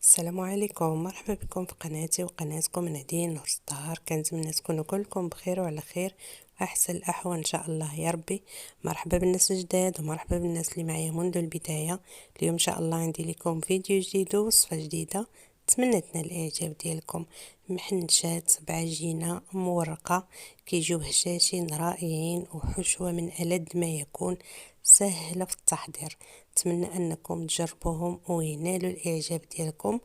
السلام عليكم، مرحبا بكم في قناتي وقناتكم نادين نور ستار. كنتمنى تكونوا كلكم بخير وعلى خير واحسن الاحوال ان شاء الله يا ربي. مرحبا بالناس الجداد ومرحبا بالناس اللي معايا منذ البدايه. اليوم ان شاء الله عندي لكم فيديو جديد ووصفه جديده، نتمنى تنال الاعجاب ديالكم. محنشات بعجينه مورقه كيجيو هشاشين رائعين وحشوه من ألذ ما يكون، سهله في التحضير. نتمنى انكم تجربوهم وينالوا الاعجاب ديالكم.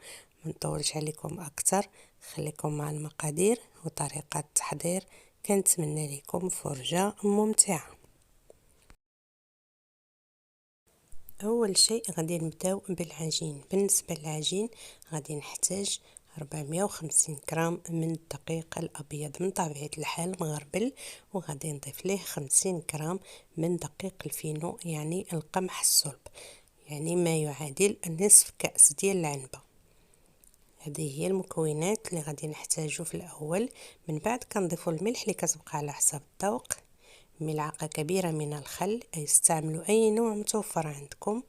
ما نطولش عليكم اكثر، خليكم مع المقادير وطريقه التحضير. كنتمنى لكم فرجه ممتعه. اول شيء غادي نبداو بالعجين. بالنسبه للعجين غادي نحتاج 450 غرام من الدقيق الابيض من طبيعه الحال مغربل، وغادي نضيف ليه 50 غرام من دقيق الفينو يعني القمح الصلب، يعني ما يعادل نصف كأس ديال العنبة. هذه هي المكونات اللي غادي نحتاجو في الاول. من بعد كنضيفوا الملح اللي كتبقى على حسب الذوق، ملعقه كبيره من الخل، اي استعملوا اي نوع متوفر عندكم،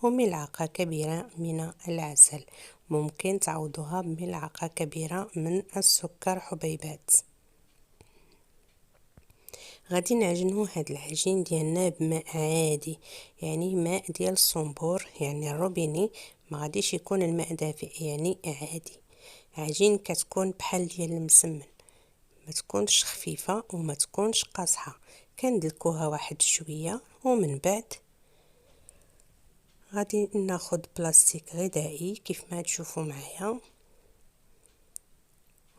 وملعقه كبيره من العسل، ممكن تعوضوها بملعقه كبيره من السكر حبيبات. غادي نعجنو هاد العجين ديالنا بماء عادي، يعني ماء ديال الصنبور يعني الروبيني، ما غاديش يكون الماء دافئ، يعني عادي. عجين كتكون بحال ديال المسمن، ما تكونش خفيفه وما تكونش قاصحه. كندلكوها واحد شويه، ومن بعد غادي ناخد بلاستيك غذائي كيف ما تشوفوا معايا،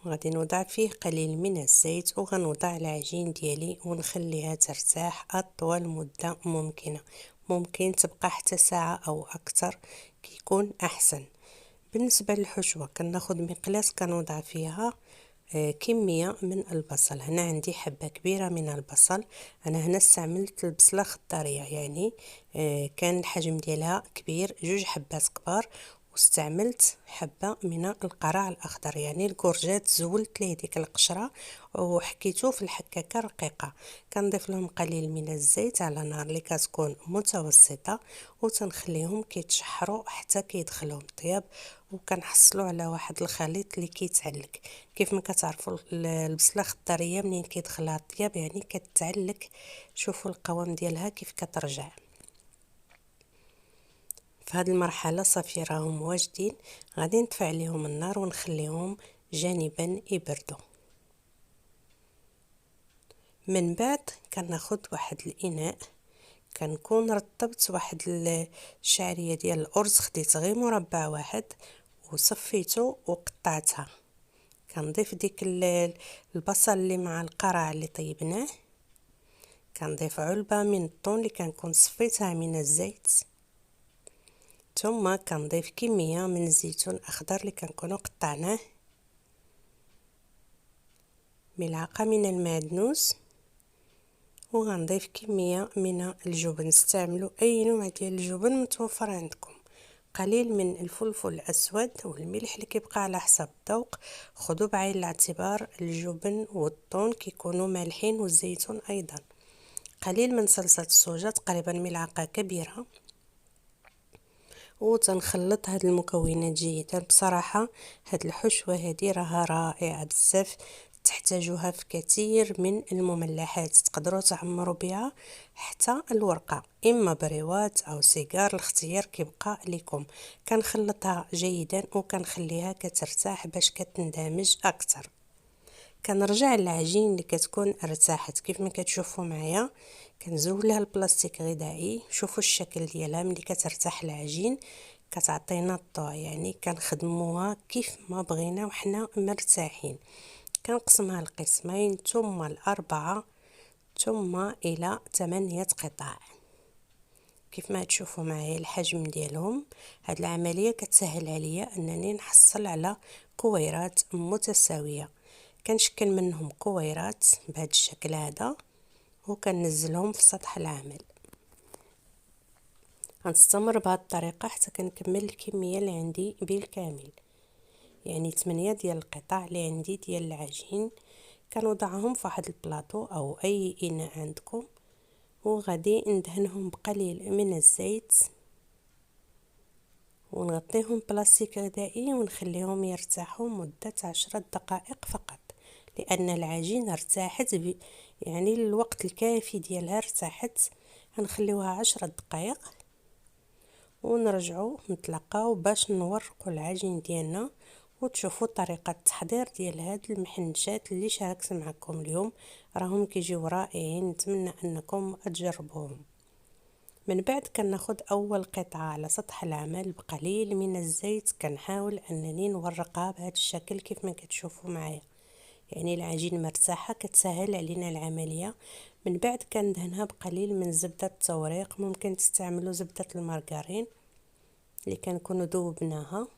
غادي نوضع فيه قليل من الزيت، وغنوضع العجين ديالي ونخليها ترتاح اطول مده ممكنه. ممكن تبقى حتى ساعه او اكثر كيكون احسن. بالنسبه للحشوه كناخد مقلاص كنوضع فيها كميه من البصل. هنا عندي حبه كبيره من البصل، انا هنا استعملت البصله خضاريه، يعني كان الحجم ديالها كبير، 2 حبات كبار، واستعملت حبه من القرع الاخضر يعني الكورجات، زولت ليه ديك القشره وحكيته في الحكاكه رقيقه. كنضيف لهم قليل من الزيت على نار اللي كتكون متوسطه، وتنخليهم كيتشحروا حتى كيدخلهم الطياب، وكنحصلوا على واحد الخليط اللي كيتعلق. كيف ما كتعرفوا البصله الخضاريه منين كيدخلها الطياب يعني كتعلق. شوفوا القوام ديالها كيف كترجع. في هذه المرحله صافي راهم واجدين، غادي نطفي عليهم النار ونخليهم جانبا يبردوا. من بعد كناخد واحد الاناء، كنكون رطبت واحد الشعريه ديال الارز، خديت غير مربع واحد وصفيته وقطعتها. كنضيف ديك البصل اللي مع القرع اللي طيبناه، كنضيف علبه من الطون اللي كنكون صفيتها من الزيت، ثم كنضيف كميه من الزيتون اخضر اللي كنكونوا قطعناه، ملعقه من المعدنوس، وغنضيف كميه من الجبن. استعملوا اي نوع ديال الجبن متوفر عندكم، قليل من الفلفل الاسود والملح اللي كيبقى على حسب الذوق. خذوا بعين الاعتبار الجبن والطون كيكونوا مالحين، والزيتون ايضا. قليل من صلصه الصوجه، تقريبا ملعقه كبيره، وتنخلط هاد المكونات جيدا. بصراحه هاد الحشوه هذه راها رائعه بزاف، تحتاجوها في كثير من المملحات، تقدروا تعمروا بها حتى الورقه، اما بريوات او سيجار، الاختيار كيبقى لكم. كنخلطها جيدا وكنخليها كترتاح باش كتندمج اكثر. كنرجع للعجين اللي كتكون ارتاحت كيف ما كتشوفوا معايا، كنزول البلاستيك غذائي. شوفوا الشكل ديالها ملي كترتاح العجين كتعطينا الضوء، يعني كنخدموها كيف ما بغينا وحنا مرتاحين. كنقسمها لقسمين ثم ل4 ثم الى 8 قطع كيف ما تشوفوا معايا الحجم ديالهم. هاد العمليه كتسهل عليا انني نحصل على كويرات متساويه. كنشكل منهم كويرات بهذا الشكل هذا، وكنزلهم في سطح العمل. غنستمر بهذه الطريقه حتى كنكمل الكميه اللي عندي بالكامل، يعني 8 ديال القطع اللي عندي ديال العجين. كنوضعهم في واحد البلاطو او اي اناء عندكم، وغادي ندهنهم بقليل من الزيت، ونغطيهم بلاستيك غذائي ونخليهم يرتاحوا مدة 10 دقائق فقط، لأن العجين ارتاحت يعني الوقت الكافي ديالها ارتاحت. هنخليوها 10 دقائق ونرجعوا نتلاقاو باش نورقوا العجين ديالنا وتشوفوا طريقة التحضير ديال هاد المحنشات اللي شاركت معكم اليوم. راهم كيجيو رائعين، نتمنى انكم تجربوهم. من بعد كناخد اول قطعة على سطح العمل بقليل من الزيت، كنحاول انني نورقها بهذا الشكل كيف ما كتشوفوا معايا. يعني العجين مرتاحة كتسهل علينا العملية. من بعد كندهنها بقليل من زبدة التوريق، ممكن تستعملوا زبدة المارغرين اللي كنكونوا ذوبناها.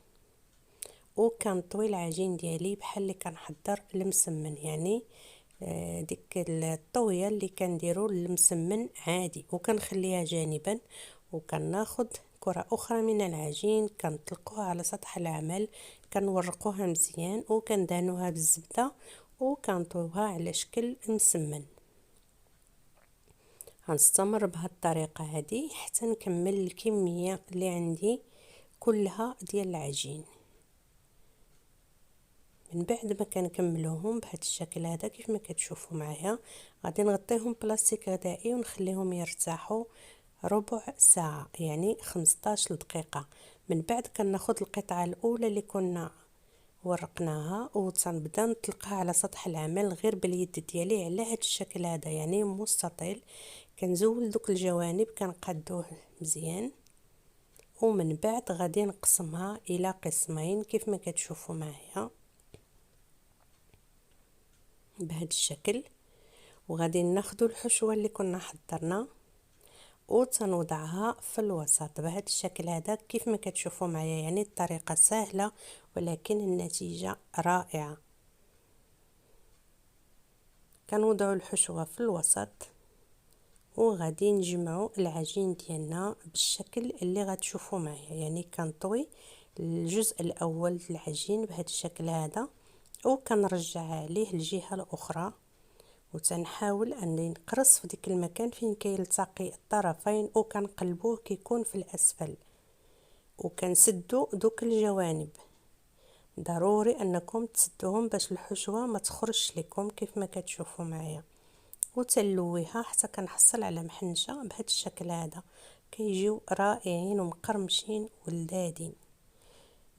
وكنطوي العجين ديالي بحال اللي كنحضر المسمن، يعني ديك الطويه اللي كنديروا المسمن عادي، وكنخليها جانبا. وكناخذ كره اخرى من العجين كنطلقوها على سطح العمل، كنورقوها مزيان وكندهنوها بالزبده وكنطويوها على شكل مسمن. غنستمر بهذه الطريقه هذه حتى نكمل الكميه اللي عندي كلها ديال العجين. من بعد ما كنكملوهم بهذا الشكل هذا كيف ما كتشوفوا معايا، غادي نغطيهم بلاستيك غذائي ونخليهم يرتاحوا ربع ساعه، يعني 15 دقيقه. من بعد كناخذ القطعه الاولى اللي كنا ورقناها وتنبدا نطلقها على سطح العمل غير باليد ديالي على هذا الشكل هذا، يعني مستطيل. كنزول دوك الجوانب كنقادوه مزيان، ومن بعد غادي نقسمها الى قسمين كيف ما كتشوفوا معايا بهذا الشكل. وغادي ناخذوا الحشوه اللي كنا حضرنا وتنوضعها في الوسط بهذا الشكل هذا كيف ما كتشوفوا معايا. يعني الطريقه سهله ولكن النتيجه رائعه. كنوضعوا الحشوه في الوسط وغادي نجمعوا العجين ديالنا بالشكل اللي غتشوفوا معايا. يعني كنطوي الجزء الاول ديال العجين بهذا الشكل هذا وكنرجع عليه الجهه الاخرى، وتنحاول اني نقرص في ديك المكان فين كيلتقي الطرفين وكنقلبوه كيكون في الاسفل، وكنسدو دوك الجوانب. ضروري انكم تسدوهم باش الحشوه ما تخرجش لكم كيف ما كتشوفوا معايا. وتنلويها حتى كنحصل على محنشه بهذا الشكل هذا، كيجيو رائعين ومقرمشين ولذاذين.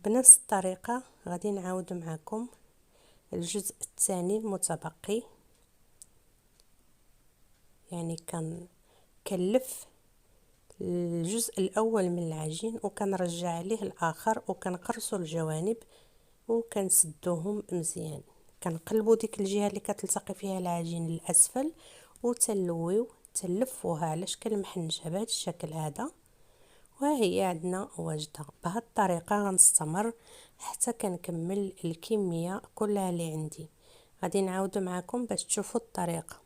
بنفس الطريقه غادي نعاود معكم الجزء الثاني المتبقي. يعني كنلف الجزء الاول من العجين وكنرجع عليه الاخر وكنقرصوا الجوانب وكنسدوهم مزيان. كنقلبوا ديك الجهه اللي كتلتقي فيها العجين للاسفل وتنلويو تلفوها على شكل محنشه بهذا الشكل هذا. وهي عندنا واجده. بهذه الطريقه غنستمر حتى كنكمل الكميه كلها اللي عندي. غادي نعاود معكم باش تشوفوا الطريقه.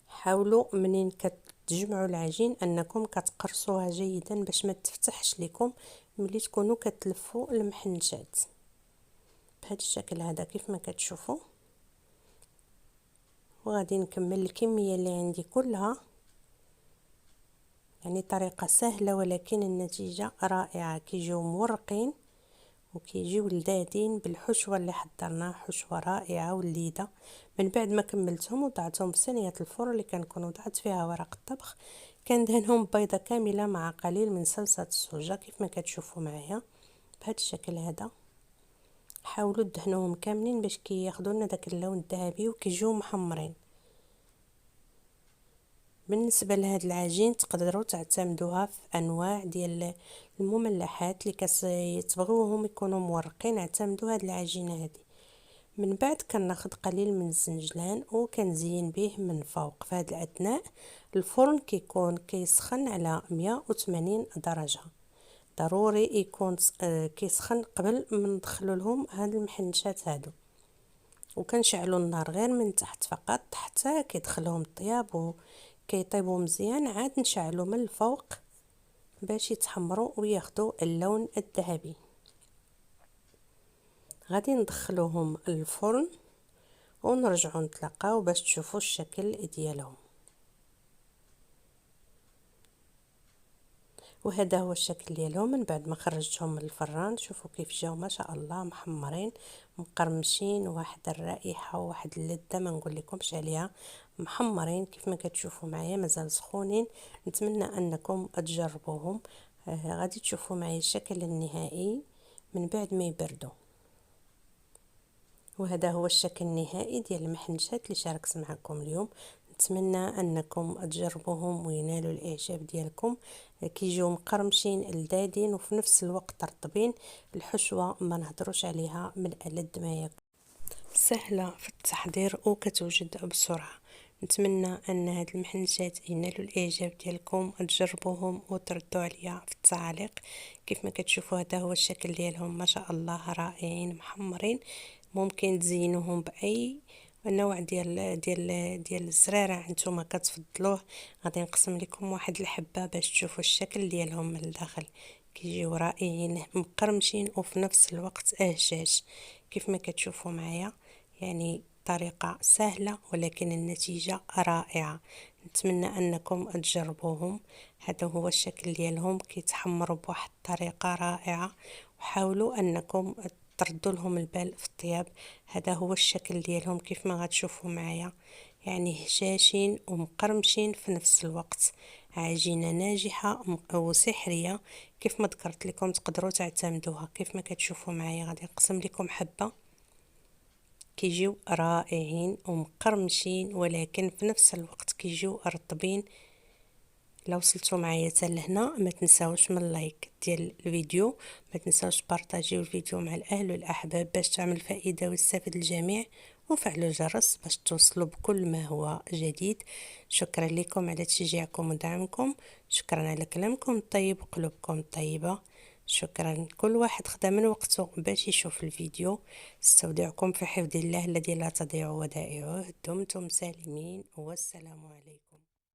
حاولوا منين كتجمعوا العجين انكم كتقرصوها جيدا باش ما تفتحش لكم ملي تكونوا كتلفوا المحنشات بهذا الشكل هذا كيف ما كتشوفوا. وغادي نكمل الكميه اللي عندي كلها. يعني طريقه سهله ولكن النتيجه رائعه، كيجيو مورقين وكيجيو لذاذين بالحشوه اللي حضرناها، حشوه رائعه ولذيذه. من بعد ما كملتهم وضعتهم في صينيه الفرن اللي كنكون وضعت فيها ورق الطبخ، كندهنهم بيضه كامله مع قليل من صلصه الصوجا كيف ما كتشوفوا معايا بهذا الشكل هذا. حاولوا تدهنوهم كاملين باش كياخذوا لنا داك اللون الذهبي وكيجيو محمرين. بالنسبه لهاد العجين تقدروا تعتمدوها في انواع ديال المملحات اللي كتبغوهم يكونوا مورقين، اعتمدوا هاد العجينه هذه. من بعد كناخذ قليل من الزنجلان وكنزين به من فوق. في هذا الاثناء الفرن كيكون كيسخن على 180 درجه، ضروري يكون كيسخن قبل ما ندخلوا لهم هاد المحنشات هادو. وكنشعلوا النار غير من تحت فقط حتى كيدخلهم الطياب وكيطيبوا مزيان، عاد نشعلوا من الفوق باش يتحمروا وياخذوا اللون الذهبي. غادي ندخلوهم الفرن ونرجعوا نتلاقاو باش تشوفوا الشكل ديالهم. وهذا هو الشكل ديالهم من بعد ما خرجتهم من الفران. شوفوا كيف جاو ما شاء الله محمرين مقرمشين، واحد الرائحه وواحد اللذه ما نقول لكمش عليها. محمرين كيف ما كتشوفوا معايا مازال سخونين. نتمنى انكم تجربوهم. غادي تشوفوا معايا الشكل النهائي من بعد ما يبردوا. وهذا هو الشكل النهائي ديال المحنشات اللي شاركت معكم اليوم. نتمنى انكم تجربوهم وينالوا الاعجاب ديالكم. كيجيو مقرمشين لذاذين وفي نفس الوقت رطبين. الحشوه ما نهضروش عليها، من ألذ ما يكون، سهله في التحضير وكتوجد بسرعه. نتمنى ان هاد المحنشات ينالوا الاعجاب ديالكم، تجربوهم وتردوا عليا في التعاليق. كيف ما كتشوفوا هذا هو الشكل ديالهم ما شاء الله رائعين محمرين. ممكن تزينوهم باي نوع ديال الزرارة نتوما كتفضلوه. غادي نقسم لكم واحد الحبه باش تشوفوا الشكل ديالهم من الداخل. كيجيو رائعين مقرمشين وفي نفس الوقت هشاش كيف ما كتشوفوا معايا. يعني طريقة سهلة ولكن النتيجة رائعة. نتمنى انكم تجربوهم. هذا هو الشكل ديالهم كيتحمروا بواحد الطريقة رائعة. وحاولوا انكم تردوا لهم البال في الطياب. هذا هو الشكل ديالهم كيف ما غتشوفوا معايا. يعني هشاشين ومقرمشين في نفس الوقت. عجينة ناجحة وسحرية. كيف ما ذكرت لكم تقدروا تعتمدوها. كيف ما كتشوفوا معايا غادي نقسم لكم حبة. كيجيو رائعين ومقرمشين ولكن في نفس الوقت كيجيو رطبين. لو وصلتوا معايا حتى لهنا ما تنساوش من اللايك ديال الفيديو، ما تنساوش بارطاجيو الفيديو مع الاهل والاحباب باش تعمل فائده ويستافد الجميع، وفعلوا الجرس باش توصلوا بكل ما هو جديد. شكرا لكم على تشجيعكم ودعمكم. شكرا على كلامكم الطيب وقلوبكم الطيبه. شكرا كل واحد خدا من وقته باش يشوف الفيديو. استودعكم في حفظ الله الذي لا تضيع ودائعه. دمتم سالمين والسلام عليكم.